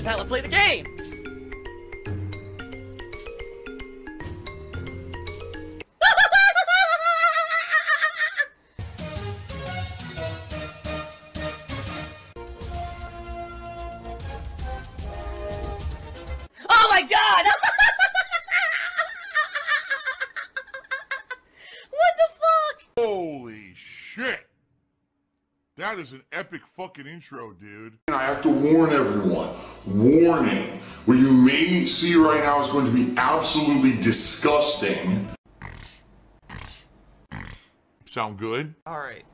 is how I play the game! Oh my god! What the fuck? Holy shit! That is an epic fucking intro, dude. I have to warn everyone. Warning. What you may see right now is going to be absolutely disgusting. Sound good? Alright,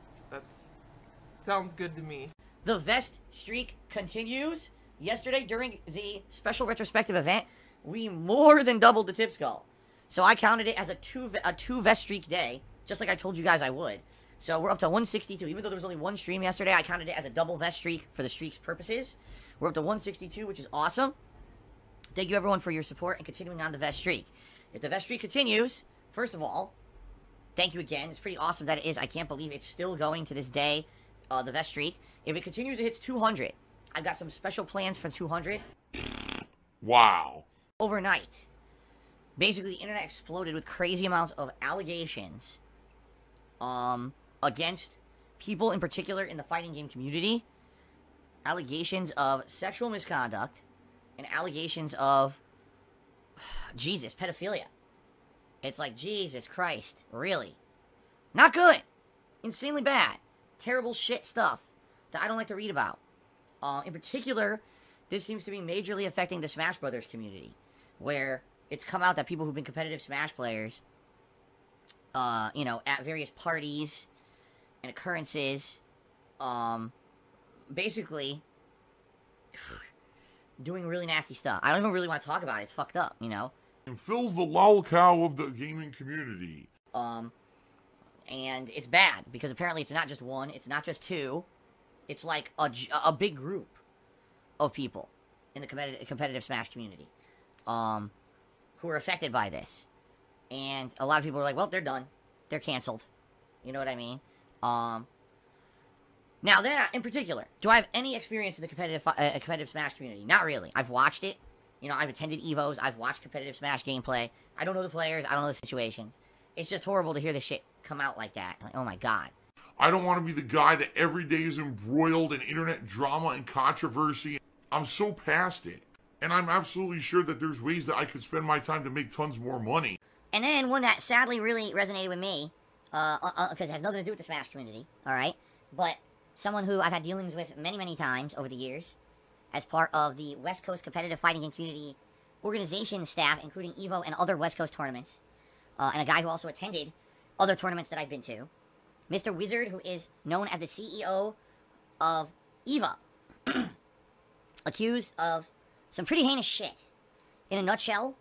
sounds good to me. The vest streak continues. Yesterday, during the special retrospective event, we more than doubled the tip skull. So I counted it as a two vest streak day, just like I told you guys I would. So we're up to 162. Even though there was only one stream yesterday, I counted it as a double vest streak for the streak's purposes. We're up to 162, which is awesome. Thank you, everyone, for your support and continuing on the vest streak. If the vest streak continues, first of all, thank you again. It's pretty awesome that it is. I can't believe it's still going to this day, the vest streak. If it continues, it hits 200. I've got some special plans for 200. Wow. Overnight, basically, the internet exploded with crazy amounts of allegations against people in particular in the fighting game community. Allegations of sexual misconduct and allegations of, Jesus, pedophilia. It's like, Jesus Christ, really? Not good. Insanely bad. Terrible shit stuff that I don't like to read about. In particular, this seems to be majorly affecting the Smash Brothers community, where it's come out that people who've been competitive Smash players, you know, at various parties and occurrences, basically doing really nasty stuff. I don't even really want to talk about it. It's fucked up, you know? And fills the lolcow of the gaming community. And it's bad, because apparently it's not just one, it's not just two, it's like a big group of people in the competitive Smash community, who are affected by this. And a lot of people are like, well, they're done. They're canceled. You know what I mean? Now, that in particular, do I have any experience in the competitive Smash community? Not really. I've watched it. You know, I've attended EVOs. I've watched competitive Smash gameplay. I don't know the players. I don't know the situations. It's just horrible to hear this shit come out like that. Like, oh my god. I don't want to be the guy that every day is embroiled in internet drama and controversy. I'm so past it. And I'm absolutely sure that there's ways that I could spend my time to make tons more money. And then one that sadly really resonated with me, because it has nothing to do with the Smash community, alright? But someone who I've had dealings with many, many times over the years, as part of the West Coast competitive fighting game community organization staff, including EVO and other West Coast tournaments, and a guy who also attended other tournaments that I've been to, Mr. Wizard, who is known as the CEO of EVO, accused of some pretty heinous shit. In a nutshell,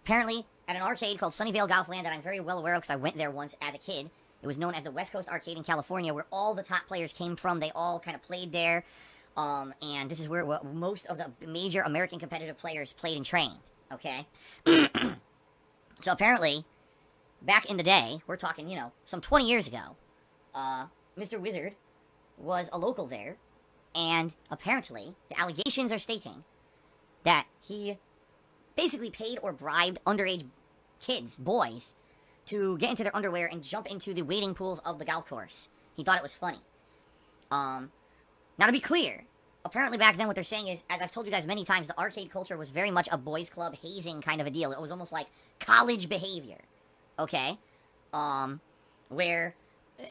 apparently, at an arcade called Sunnyvale Golfland that I'm very well aware of because I went there once as a kid. It was known as the West Coast Arcade in California, where all the top players came from. They all kind of played there. And this is where most of the major American competitive players played and trained. Okay? So apparently, back in the day, we're talking, you know, some 20 years ago, Mr. Wizard was a local there. And apparently, the allegations are stating that he basically paid or bribed underage kids, boys, to get into their underwear and jump into the wading pools of the golf course. He thought it was funny. Now to be clear, apparently back then what they're saying is, as I've told you guys many times, the arcade culture was very much a boys club hazing kind of a deal. It was almost like college behavior, okay? Where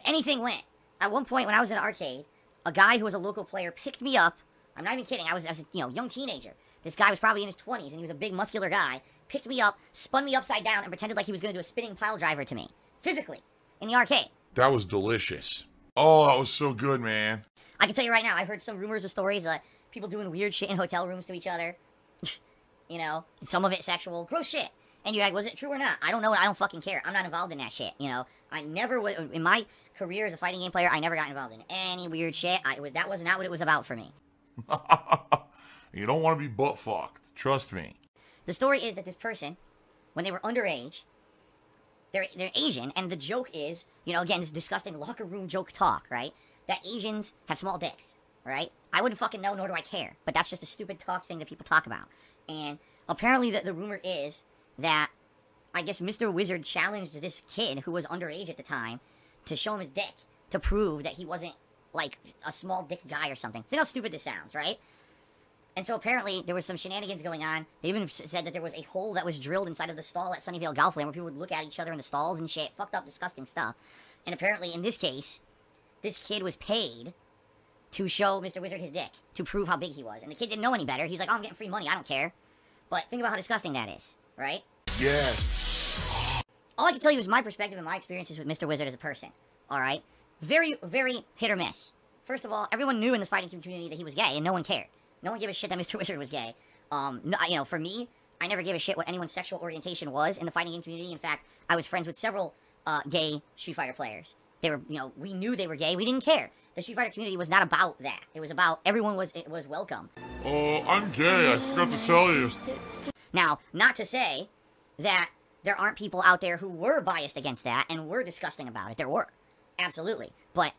anything went. At one point when I was in an arcade, a guy who was a local player picked me up. I'm not even kidding. I was a, you know, young teenager. This guy was probably in his 20s, and he was a big, muscular guy. Picked me up, spun me upside down, and pretended like he was going to do a spinning pile driver to me. Physically. In the arcade. That was delicious. Oh, that was so good, man. I can tell you right now, I've heard some rumors or stories of people doing weird shit in hotel rooms to each other. You know, some of it sexual. Gross shit. And you're like, was it true or not? I don't know. I don't fucking care. I'm not involved in that shit, you know. I never was, in my career as a fighting game player, I never got involved in any weird shit. That was not what it was about for me. You don't want to be butt fucked. Trust me. The story is that this person, when they were underage, they're Asian, and the joke is, you know, again, this disgusting locker room joke talk, right? That Asians have small dicks. right? I wouldn't fucking know, nor do I care. But that's just a stupid talk thing that people talk about. And apparently the rumor is that, I guess Mr. Wizard challenged this kid who was underage at the time to show him his dick to prove that he wasn't, like, a small dick guy or something. Think how stupid this sounds, right? And so apparently there was some shenanigans going on. They even said that there was a hole that was drilled inside of the stall at Sunnyvale Golfland where people would look at each other in the stalls and shit. Fucked up, disgusting stuff. And apparently in this case, this kid was paid to show Mr. Wizard his dick to prove how big he was. And the kid didn't know any better. He's like, oh, I'm getting free money. I don't care. But think about how disgusting that is, right? Yes. All I can tell you is my perspective and my experiences with Mr. Wizard as a person, all right? Very, very hit or miss. First of all, everyone knew in this fighting community that he was gay, and no one cared. No one gave a shit that Mr. Wizard was gay. No, you know, for me, I never gave a shit what anyone's sexual orientation was in the fighting game community. In fact, I was friends with several gay Street Fighter players. They were, you know, we knew they were gay. We didn't care. The Street Fighter community was not about that. It was about everyone was welcome. Oh, I'm gay. I forgot to tell you. Now, not to say that there aren't people out there who were biased against that and were disgusting about it. There were. Absolutely. But,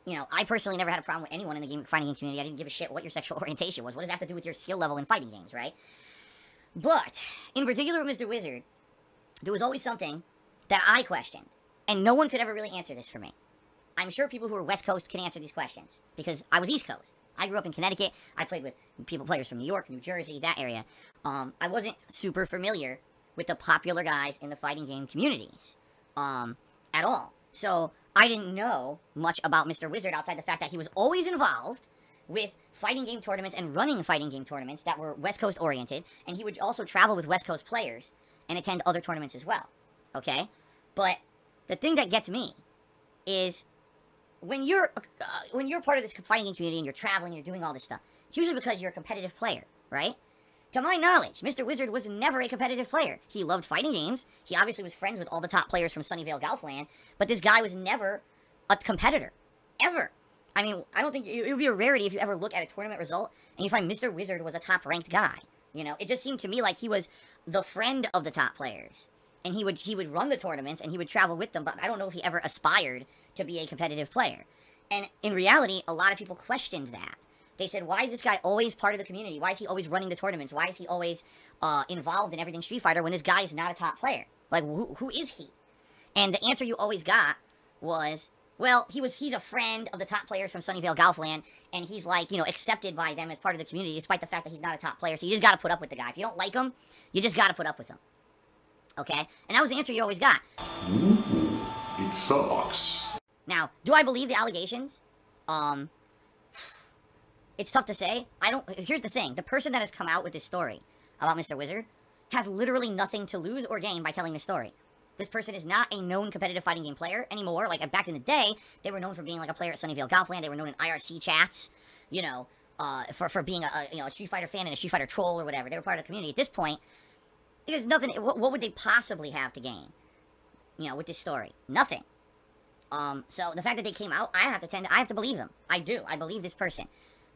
you know, I personally never had a problem with anyone in the fighting game community. I didn't give a shit what your sexual orientation was. What does that have to do with your skill level in fighting games, right? But, in particular with Mr. Wizard, there was always something that I questioned. And no one could ever really answer this for me. I'm sure people who are West Coast can answer these questions. Because I was East Coast. I grew up in Connecticut. I played with players from New York, New Jersey, that area. I wasn't super familiar with the popular guys in the fighting game communities. At all. So, I didn't know much about Mr. Wizard outside the fact that he was always involved with fighting game tournaments and running fighting game tournaments that were West Coast oriented, and he would also travel with West Coast players and attend other tournaments as well. Okay? But the thing that gets me is when you're part of this fighting game community and you're traveling, you're doing all this stuff, it's usually because you're a competitive player, right? To my knowledge, Mr. Wizard was never a competitive player. He loved fighting games. He obviously was friends with all the top players from Sunnyvale Golfland, but this guy was never a competitor. Ever. I mean, I don't think it would be a rarity if you ever look at a tournament result and you find Mr. Wizard was a top-ranked guy. You know, it just seemed to me like he was the friend of the top players. And he would run the tournaments and he would travel with them, but I don't know if he ever aspired to be a competitive player. And in reality, a lot of people questioned that. They said, why is this guy always part of the community? Why is he always running the tournaments? Why is he always involved in everything Street Fighter when this guy is not a top player? Like, who is he? And the answer you always got was, well, he's a friend of the top players from Sunnyvale Golfland, and he's, like, you know, accepted by them as part of the community, despite the fact that he's not a top player. So you just got to put up with the guy. If you don't like him, you just got to put up with him. Okay? And that was the answer you always got. Ooh, it sucks. Now, do I believe the allegations? It's tough to say. Here's the thing. The person that has come out with this story about Mr. Wizard has literally nothing to lose or gain by telling this story. This person is not a known competitive fighting game player anymore. Like, back in the day, they were known for being, like, a player at Sunnyvale Golfland. They were known in IRC chats, you know, for being a Street Fighter fan and a Street Fighter troll or whatever. They were part of the community. At this point, there's nothing. What would they possibly have to gain, you know, with this story? Nothing. So the fact that they came out, I have to believe them. I do. I believe this person.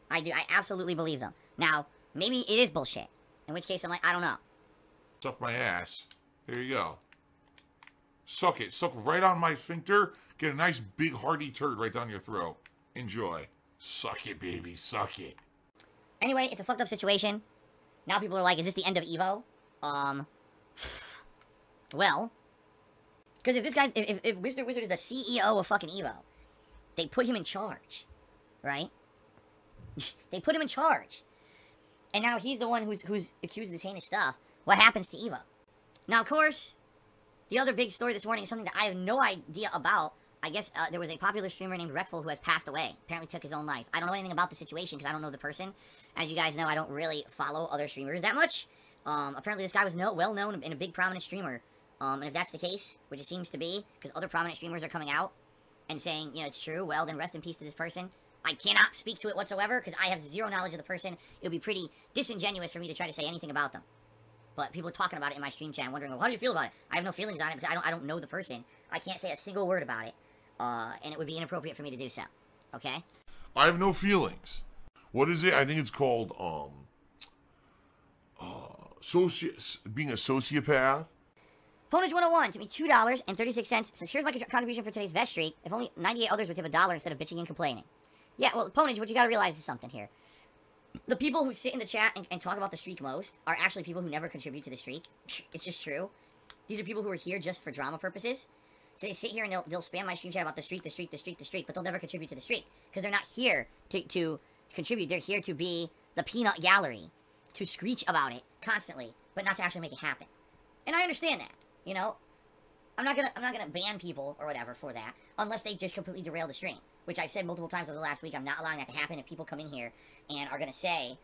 I do. I absolutely believe them. Now, maybe it is bullshit. In which case, I'm like, I don't know. Suck my ass. There you go. Suck it. Suck right on my sphincter. Get a nice big hearty turd right down your throat. Enjoy. Suck it, baby. Suck it. Anyway, it's a fucked up situation. Now people are like, is this the end of EVO? Well, because if Mr. Wizard is the CEO of fucking EVO, they put him in charge, right? They put him in charge. And now he's the one who's accused of this heinous stuff. What happens to EVO? Now, of course, the other big story this morning is something that I have no idea about. I guess there was a popular streamer named Wreckful who has passed away. Apparently took his own life. I don't know anything about the situation because I don't know the person. As you guys know, I don't really follow other streamers that much. Apparently this guy was well-known and a big prominent streamer. And if that's the case, which it seems to be, because other prominent streamers are coming out and saying, you know, it's true, well, then rest in peace to this person. I cannot speak to it whatsoever, because I have zero knowledge of the person. It would be pretty disingenuous for me to try to say anything about them. But people are talking about it in my stream chat, wondering, well, how do you feel about it? I have no feelings on it, because I don't know the person. I can't say a single word about it. And it would be inappropriate for me to do so. Okay? I have no feelings. What is it? I think it's called, being a sociopath. Ponage 101 to me $2.36. Says, here's my contribution for today's vest streak. If only 98 others would tip $1 instead of bitching and complaining. Yeah, well, Ponage, what you gotta realize is something here. The people who sit in the chat and talk about the streak most are actually people who never contribute to the streak. It's just true. These are people who are here just for drama purposes. So they sit here and they'll spam my stream chat about the streak, but they'll never contribute to the streak. Because they're not here to contribute. They're here to be the peanut gallery. To screech about it constantly, but not to actually make it happen. And I understand that, you know? I'm not gonna ban people or whatever for that, unless they just completely derail the stream. Which I've said multiple times over the last week, I'm not allowing that to happen. If people come in here and are gonna say,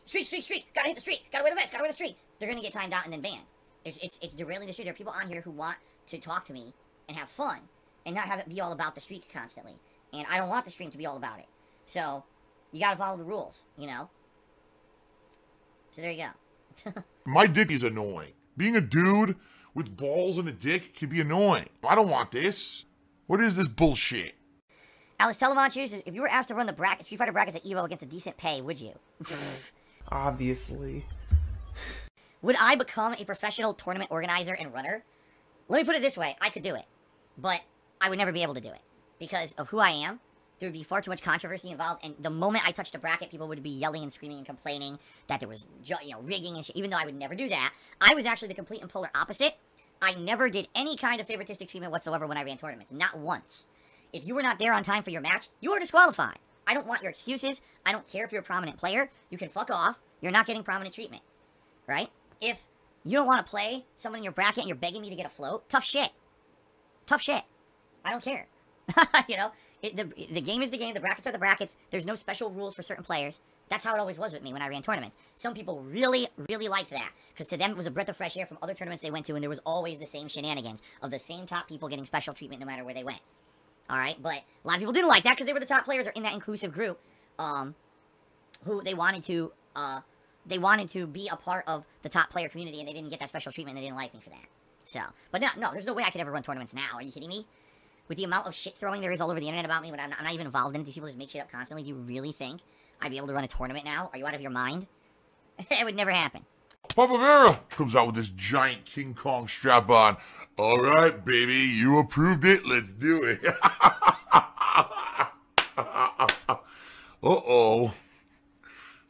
streak, gotta hit the streak, gotta wear the vest, gotta wear the streak, they're gonna get timed out and then banned. It's derailing the streak. There are people on here who want to talk to me and have fun, and not have it be all about the streak constantly. And I don't want the stream to be all about it. So, you gotta follow the rules, you know? So there you go. My dick is annoying. Being a dude with balls and a dick can be annoying. I don't want this. What is this bullshit? Alice Televon chooses, if you were asked to run the Street Fighter brackets at EVO against a decent pay, would you? Obviously. Would I become a professional tournament organizer and runner? Let me put it this way, I could do it. But I would never be able to do it. Because of who I am, there would be far too much controversy involved, and the moment I touched a bracket, people would be yelling and screaming and complaining that there was, you know, rigging and shit, even though I would never do that. I was actually the complete and polar opposite. I never did any kind of favoritistic treatment whatsoever when I ran tournaments. Not once. If you were not there on time for your match, you are disqualified. I don't want your excuses. I don't care if you're a prominent player. You can fuck off. You're not getting prominent treatment. Right? If you don't want to play someone in your bracket and you're begging me to get a float, tough shit. Tough shit. I don't care. You know? The game is the game. The brackets are the brackets. There's no special rules for certain players. That's how it always was with me when I ran tournaments. Some people really, really liked that. Because to them, it was a breath of fresh air from other tournaments they went to, and there was always the same shenanigans of the same top people getting special treatment no matter where they went. Alright? But a lot of people didn't like that because they were the top players or in that inclusive group. Who they wanted to be a part of the top player community, and they didn't get that special treatment, and they didn't like me for that. So, but no, there's no way I could ever run tournaments now. Are you kidding me? With the amount of shit throwing there is all over the internet about me, but I'm not even involved in it. These people just make shit up constantly. Do you really think I'd be able to run a tournament now? Are you out of your mind? It would never happen. Papa Vera comes out with this giant King Kong strap on. All right, baby, you approved it. Let's do it. Uh-oh.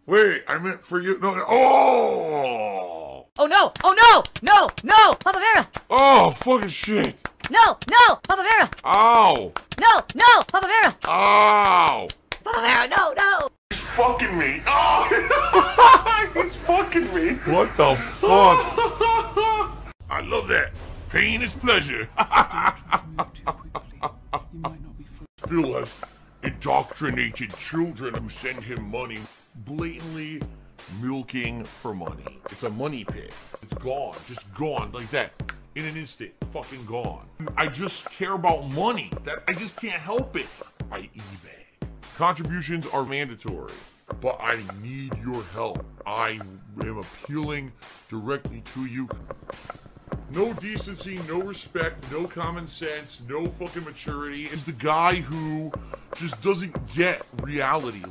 Wait, I meant for you. No. Oh! Oh, no! Oh, no! No! Papa Vera! Oh, fucking shit. No! Papa Vera! Ow! No! Papa Vera! Ow! Papa Vera, no! He's fucking me. Oh! He's fucking me. What the fuck? I love that. Pain is pleasure. Phil has indoctrinated children who send him money, blatantly milking for money. It's a money pit. It's gone. Just gone like that. In an instant, fucking gone. I just care about money. I just can't help it. I eBay. Contributions are mandatory, but I need your help. I am appealing directly to you. No decency, no respect, no common sense, no fucking maturity. Is the guy who just doesn't get reality.